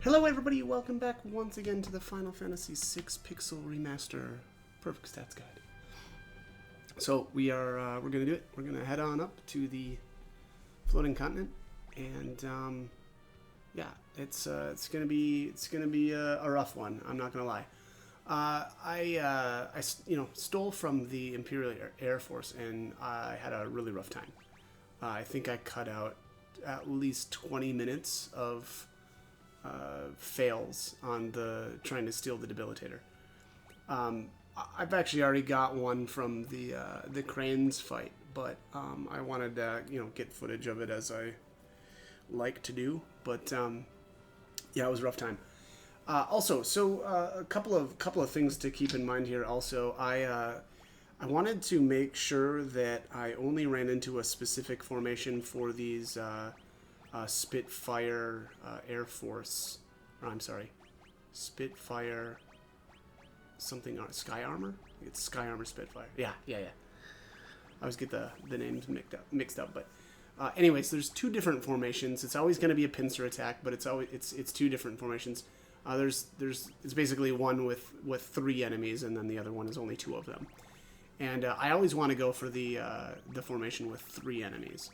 Hello everybody, welcome back once again to the Final Fantasy VI Pixel Remaster Perfect Stats Guide. So we're gonna do it. We're gonna head on up to the floating continent, and yeah, it's gonna be a rough one. I'm not gonna lie. I stole from the Imperial Air Force, and I had a really rough time. I think I cut out at least 20 minutes of fails on the trying to steal the debilitator. I've actually already got one from the cranes fight, but I wanted to get footage of it as I like to do. But yeah, it was a rough time. Also, a couple of things to keep in mind here. Also, I wanted to make sure that I only ran into a specific formation for these Spitfire Air Force. Spitfire something Sky Armor. It's Sky Armor Spitfire. Yeah. I always get the names mixed up. But anyways, there's two different formations. It's always going to be a pincer attack, but it's two different formations. It's basically one with three enemies, and then the other one is only two of them. And I always want to go for the formation with three enemies.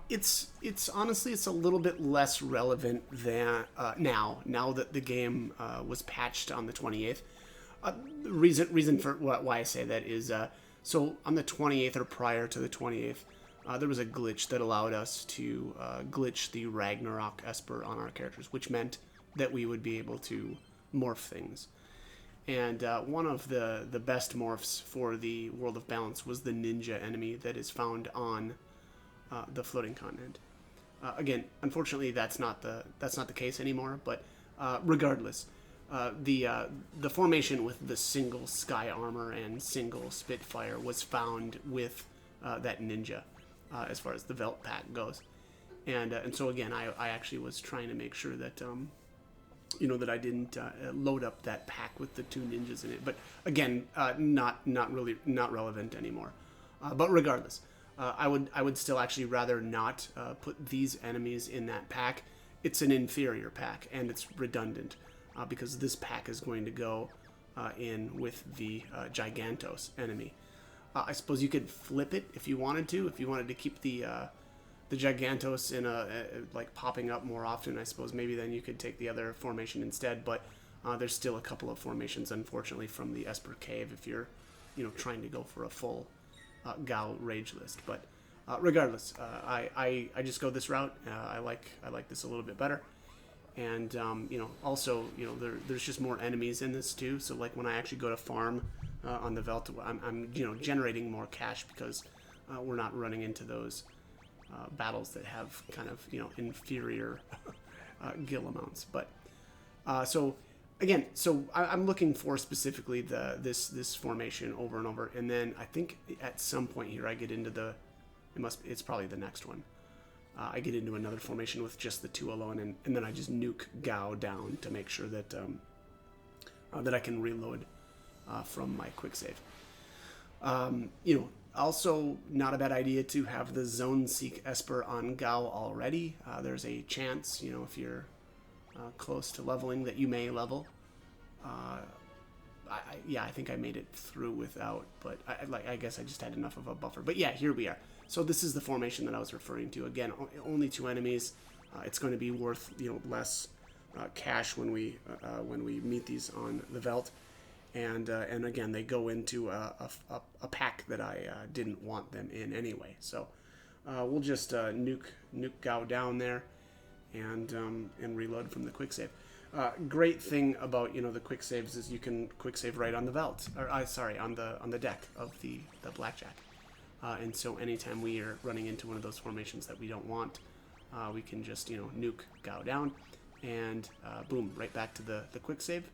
It's honestly a little bit less relevant than now that the game was patched on the 28th. Reason for why I say that is so on the 28th or prior to the 28th, there was a glitch that allowed us to glitch the Ragnarok Esper on our characters, which meant that we would be able to morph things. And one of the best morphs for the World of Balance was the ninja enemy that is found on the floating continent. Again, unfortunately, that's not the case anymore. But regardless, the formation with the single Sky Armor and single Spitfire was found with that ninja, as far as the Velt pack goes. And so again, I actually was trying to make sure that that I didn't load up that pack with the two ninjas in it. But again, not relevant anymore. But regardless. I would still actually rather not put these enemies in that pack. It's an inferior pack, and it's redundant because this pack is going to go in with the Gigantos enemy. I suppose you could flip it if you wanted to. If you wanted to keep the Gigantos in like popping up more often, I suppose maybe then you could take the other formation instead. But there's still a couple of formations, unfortunately, from the Esper Cave if you're trying to go for a full Gao rage list. But regardless, I just go this route. I like this a little bit better, and also there's just more enemies in this too. So like when I actually go to farm on the Velt, I'm generating more cash because we're not running into those battles that have kind of inferior gil amounts. But so again, I'm looking for specifically this formation over and over, and then I think at some point here I get into it's probably the next one. I get into another formation with just the two alone, and then I just nuke Gao down to make sure that that I can reload from my quick save. Also not a bad idea to have the Zone Seek Esper on Gao already. There's a chance, if you're close to leveling, that you may level. I think I made it through without, but I guess I just had enough of a buffer. But yeah, here we are. So this is the formation that I was referring to. Again, only two enemies. It's going to be worth less cash when we meet these on the Velt, and again they go into a pack that I didn't want them in anyway. So we'll just nuke Gao down there, and reload from the quick save. Great thing about the quick saves is you can quick save right on the Velt, or on the deck of the blackjack, and so anytime we are running into one of those formations that we don't want, we can just nuke Gao down, and boom, right back to the quick save,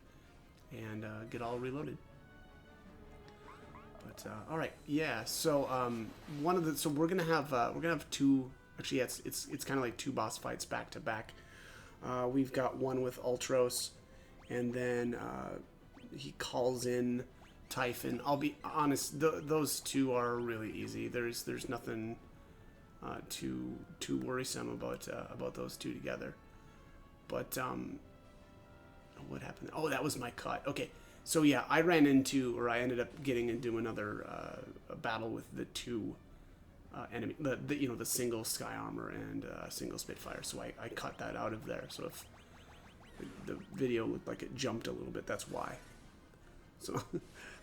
and get all reloaded. But all right, yeah. So we're gonna have two. Actually, yeah, it's kind of like two boss fights back to back. We've got one with Ultros, and then he calls in Typhon. I'll be honest; those two are really easy. There's nothing too worrisome about those two together. But what happened? Oh, that was my cut. Okay, so yeah, I ended up getting into another battle with the two enemy, the single Sky Armor and single Spitfire. So I cut that out of there. So if the video looked like it jumped a little bit, that's why. So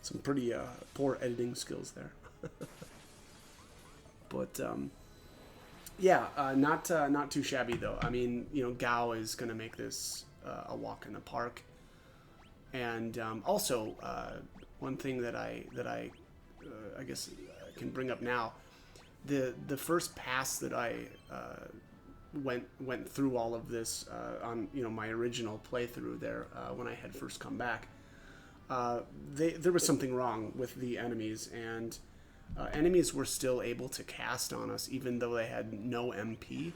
some pretty poor editing skills there. But yeah, not too shabby though. I mean, Gao is gonna make this a walk in the park. And also, one thing that I guess I can bring up now, the first pass that I went through all of this on my original playthrough there when I had first come back, there was something wrong with the enemies, and enemies were still able to cast on us even though they had no MP.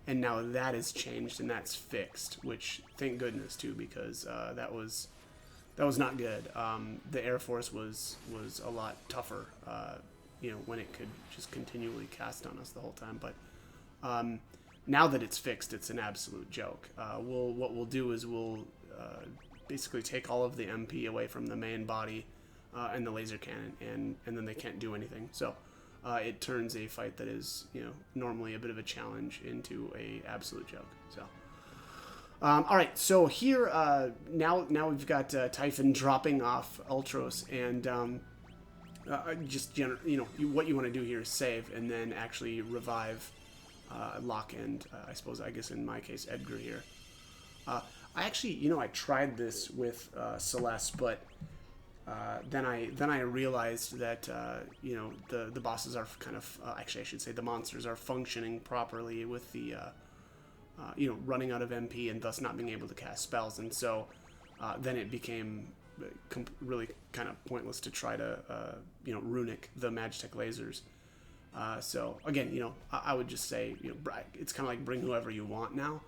And now that has changed and that's fixed, which thank goodness too, because that was not good. The Air Force was a lot tougher, when it could just continually cast on us the whole time. But now that it's fixed, it's an absolute joke. What we'll do is we'll basically take all of the MP away from the main body and the laser cannon, and then they can't do anything. So it turns a fight that is normally a bit of a challenge into a absolute joke. So. All right, so here now we've got Typhon dropping off Ultros, and what you want to do here is save and then actually revive Locke and I guess in my case Edgar here. I actually I tried this with Celes, but then I realized that the bosses are kind of actually I should say the monsters are functioning properly with the running out of MP and thus not being able to cast spells, and so then it became really kind of pointless to try to runic the Magitech lasers. So again, I would just say it's kind of like bring whoever you want now.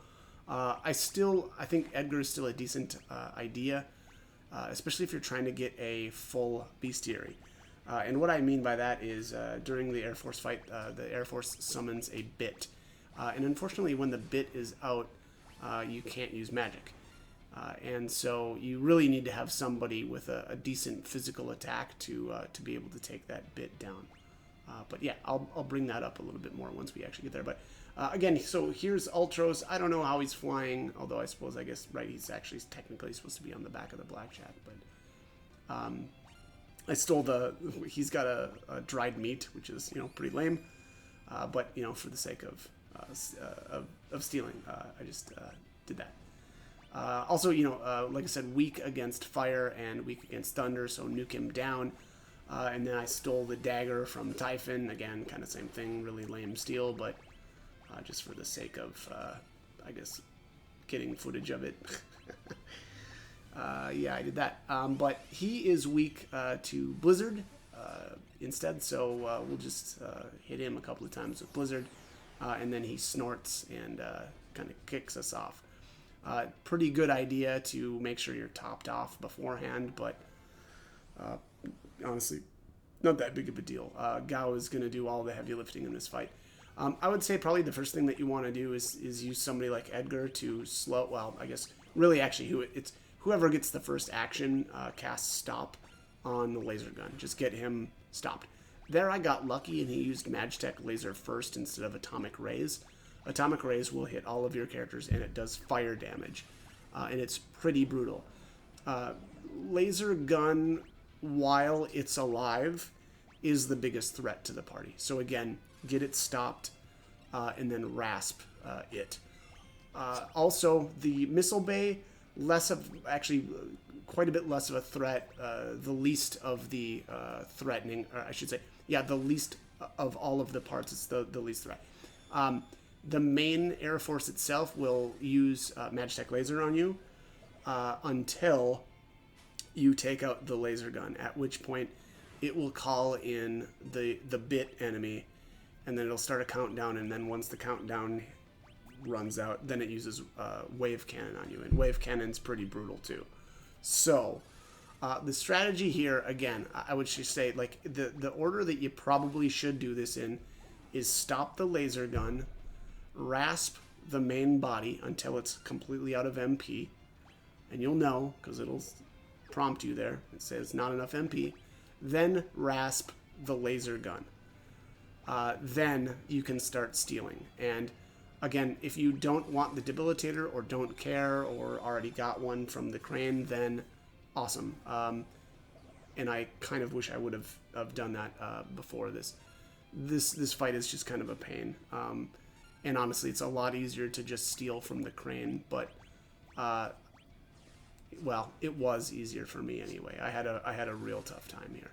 I think Edgar is still a decent idea, especially if you're trying to get a full bestiary. And what I mean by that is during the Air Force fight, the Air Force summons a bit. And unfortunately, when the bit is out, you can't use magic. And so you really need to have somebody with a decent physical attack to be able to take that bit down. But yeah, I'll bring that up a little bit more once we actually get there. But again, so here's Ultros. I don't know how he's flying, although I guess, right, he's actually technically supposed to be on the back of the Black Chat. But I stole he's got a dried meat, which is, pretty lame. But, for the sake of stealing, I just did that. Also, like I said, weak against fire and weak against thunder, so nuke him down. And then I stole the dagger from Typhon. Again, kind of same thing, really lame steal, but just for the sake of, I guess, getting footage of it. Yeah, I did that. But he is weak to Blizzard instead, so we'll just hit him a couple of times with Blizzard. And then he snorts and kind of kicks us off. Pretty good idea to make sure you're topped off beforehand, but honestly, not that big of a deal. Gao is going to do all the heavy lifting in this fight. I would say probably the first thing that you want to do is use somebody like Edgar to slow. Well, I guess really actually whoever gets the first action cast stop on the laser gun. Just get him stopped. There I got lucky and he used Magitech laser first instead of atomic rays. Atomic rays will hit all of your characters and it does fire damage. And it's pretty brutal. Laser gun, while it's alive, is the biggest threat to the party. So again, get it stopped and then rasp it. Also, the missile bay, quite a bit less of a threat. The least of the threatening, or I should say, the least of all of the parts, it's the least threat. The main Air Force itself will use Magitech laser on you until you take out the laser gun, at which point it will call in the bit enemy, and then it'll start a countdown, and then once the countdown runs out, then it uses wave cannon on you, and wave cannon's pretty brutal too. So the strategy here, again, I would just say, like, the order that you probably should do this in is stop the laser gun, rasp the main body until it's completely out of MP. And you'll know, because it'll prompt you there. It says not enough MP. Then rasp the laser gun. Then you can start stealing. And again, if you don't want the debilitator or don't care or already got one from the crane, then awesome. And I kind of wish I would have done that before this. This fight is just kind of a pain. And honestly, it's a lot easier to just steal from the crane, but well, it was easier for me anyway. I had a real tough time here.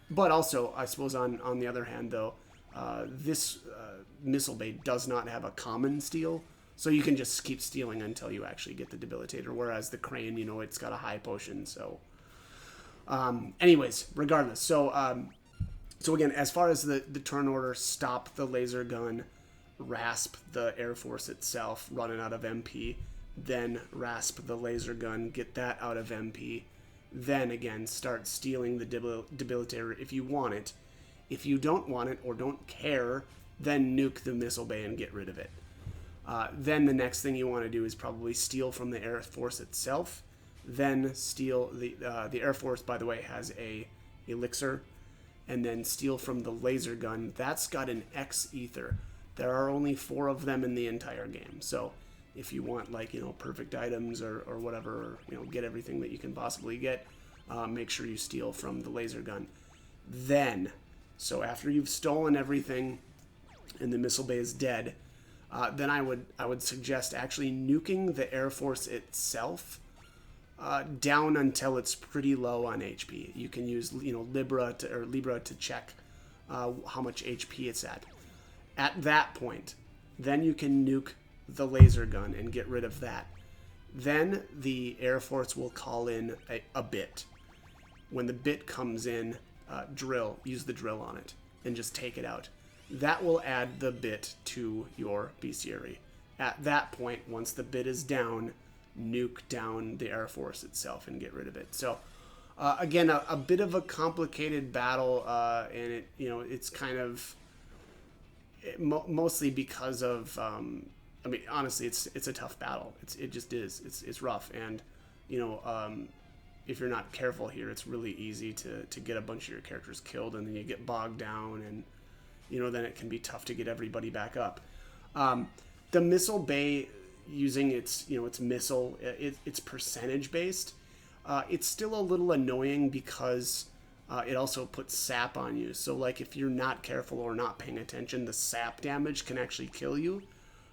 But also, I suppose on the other hand, though, this missile bay does not have a common steal, so you can just keep stealing until you actually get the debilitator. Whereas the crane, you know, it's got a high potion. So, anyways, regardless, so again, as far as the turn order, stop the laser gun, rasp the Air Force itself, running out of MP, then rasp the laser gun, get that out of MP. Then again, start stealing the debilitator if you want it. If you don't want it or don't care, then nuke the missile bay and get rid of it. Then the next thing you want to do is probably steal from the Air Force itself. Then steal the Air Force, by the way, has a elixir. And then steal from the laser gun. That's got an X ether. There are only 4 of them in the entire game. So if you want, like, you know, perfect items or whatever, or, you know, get everything that you can possibly get, make sure you steal from the laser gun. Then, so after you've stolen everything and the missile bay is dead, then I would suggest actually nuking the Air Force itself down until it's pretty low on HP. You can use, you know, Libra to check how much HP it's at. At that point, then you can nuke the laser gun and get rid of that. Then the Air Force will call in a bit. When the bit comes in, use the drill on it and just take it out. That will add the bit to your bestiary. At that point, once the bit is down, nuke down the Air Force itself and get rid of it. So again, a bit of a complicated battle, and it, you know, it's kind of mostly because of I mean, honestly, it's a tough battle. It just is. It's rough, and you know, if you're not careful here, it's really easy to get a bunch of your characters killed, and then you get bogged down, and you know, then it can be tough to get everybody back up. The missile bay, using its missile, it's percentage based. It's still a little annoying because it also puts sap on you. So like if you're not careful or not paying attention, the sap damage can actually kill you.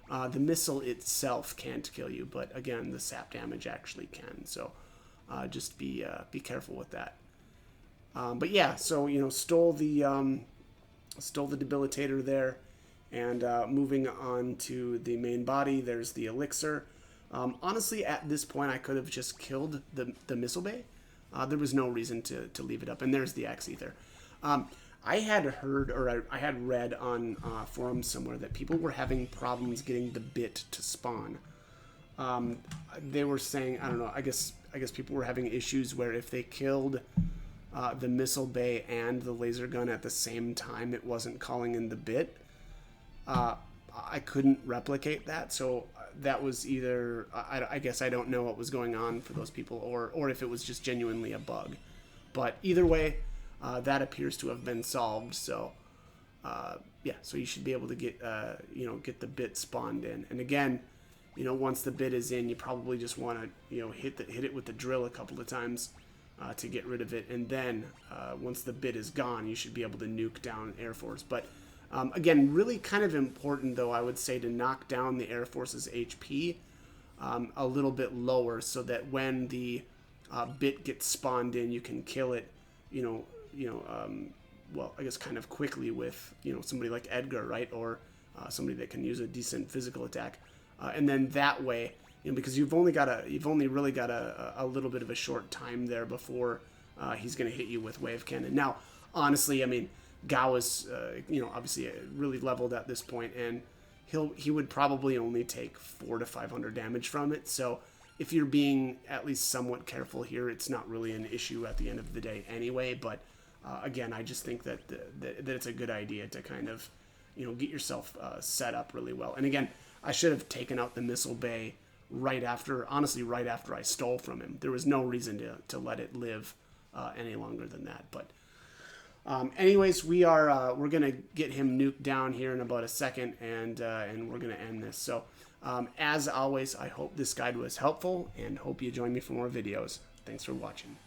The missile itself can't kill you, but again, the sap damage actually can. So just be careful with that. But yeah, so you know, stole the debilitator there, and moving on to the main body. There's the elixir. Honestly, at this point, I could have just killed the missile bay. There was no reason to leave it up. And there's the X ether. I had heard, or I had read on forums somewhere that people were having problems getting the bit to spawn. They were saying, I don't know, I guess people were having issues where if they killed the missile bay and the laser gun at the same time, it wasn't calling in the bit. I couldn't replicate that, so that was either, I guess I don't know what was going on for those people, or if it was just genuinely a bug. But either way, that appears to have been solved. So yeah, so you should be able to get get the bit spawned in. And again, you know, once the bit is in, you probably just want to, you know, hit it with the drill a couple of times to get rid of it. And then once the bit is gone, you should be able to nuke down Air Force. But again, really kind of important, though, I would say, to knock down the Air Force's HP a little bit lower, so that when the bit gets spawned in, you can kill it, well, I guess kind of quickly with, you know, somebody like Edgar, right? Or somebody that can use a decent physical attack. And then that way, you know, because you've only really got a little bit of a short time there before he's going to hit you with wave cannon. Now, honestly, I mean, Gao is, obviously really leveled at this point, and he would probably only take 400 to 500 damage from it. So if you're being at least somewhat careful here, it's not really an issue at the end of the day anyway. But again, I just think that it's a good idea to kind of get yourself set up really well. And again, I should have taken out the missile bay right after I stole from him. There was no reason to let it live any longer than that. But anyways, we're gonna get him nuked down here in about a second, and we're gonna end this. So as always, I hope this guide was helpful, and hope you join me for more videos. Thanks for watching.